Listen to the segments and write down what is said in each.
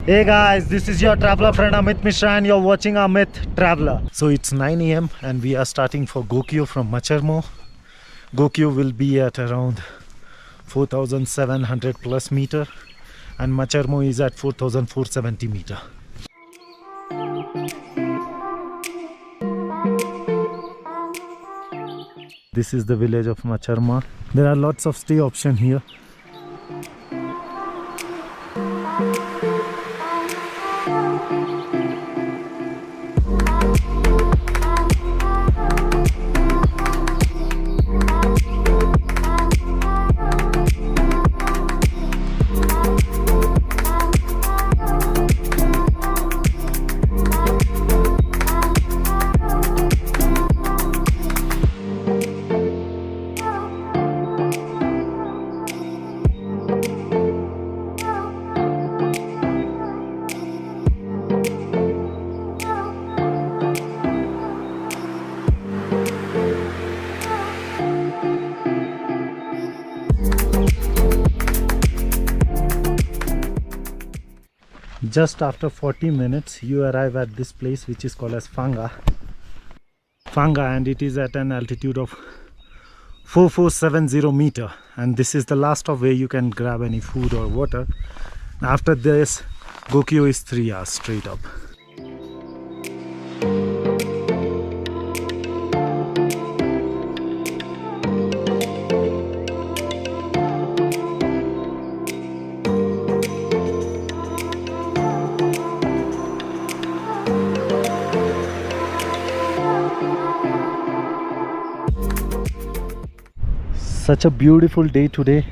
Hey guys, this is your traveler friend Amit Mishra and you're watching Amit Traveler. So it's 9 a.m. and we are starting for Gokyo from Machermo. Gokyo will be at around 4,700 plus meter and Machermo is at 4,470 meter. This is the village of Machermo. There are lots of stay options here. Just after 40 minutes you arrive at this place which is called as Fanga, and it is at an altitude of 4470 meter, and this is the last of where you can grab any food or water. After this Gokyo is 3 hours straight up. Such a beautiful day today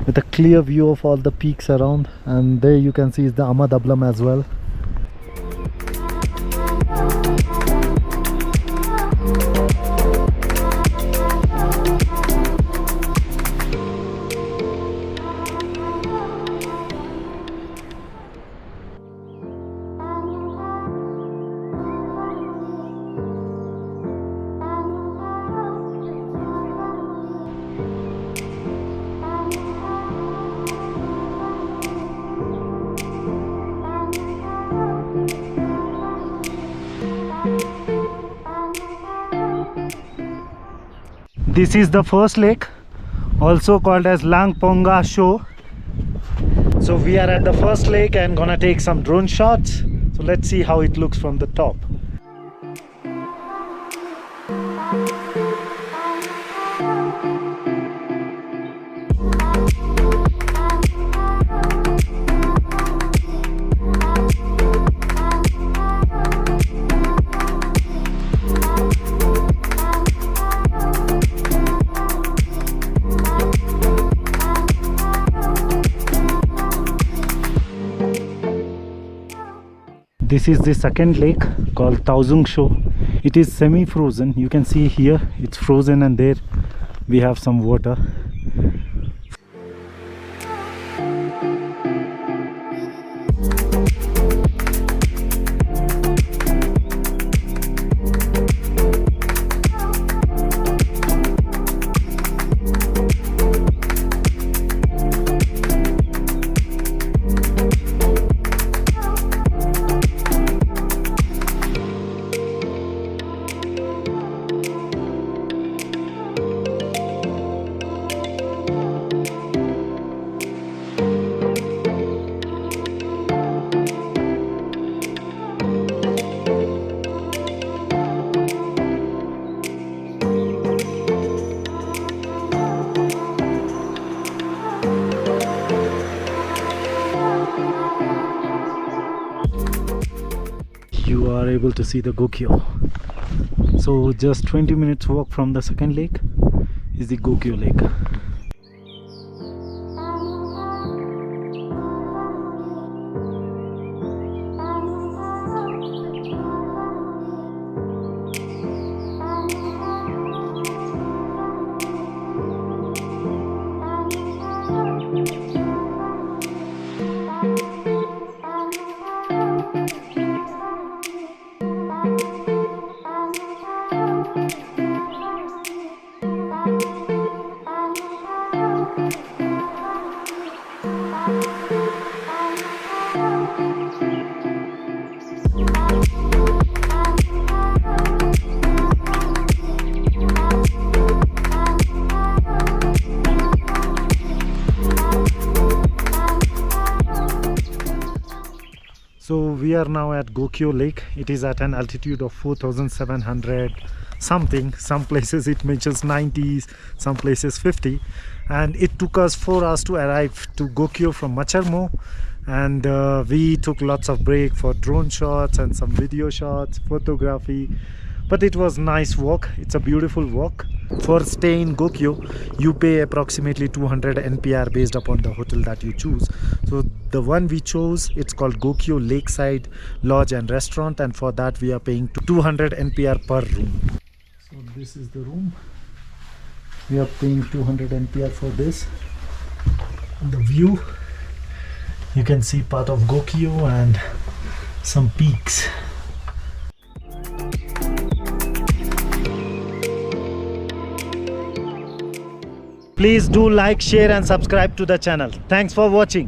with a clear view of all the peaks around, and there you can see is the Amadablam as well. This is the first lake, also called as Langponga Show. So we are at the first lake and gonna take some drone shots. So let's see how it looks from the top. This is the second lake called Taozung Show. It is semi-frozen. You can see here it's frozen and there we have some water. You are able to see the Gokyo. So just 20 minutes walk from the second lake is the Gokyo lake. So we are now at Gokyo Lake. It is at an altitude of 4,700 something. Some places it mentions 90s, some places 50. And it took us 4 hours to arrive to Gokyo from Machermo. And we took lots of break for drone shots and some video shots, photography. But it was nice walk. It's a beautiful walk. For stay in Gokyo, you pay approximately 200 NPR based upon the hotel that you choose. So the one we chose, it's called Gokyo Lakeside Lodge and Restaurant, and for that we are paying 200 NPR per room. So this is the room. We are paying 200 NPR for this. And the view, you can see part of Gokyo and some peaks. Please do like, share and subscribe to the channel. Thanks for watching.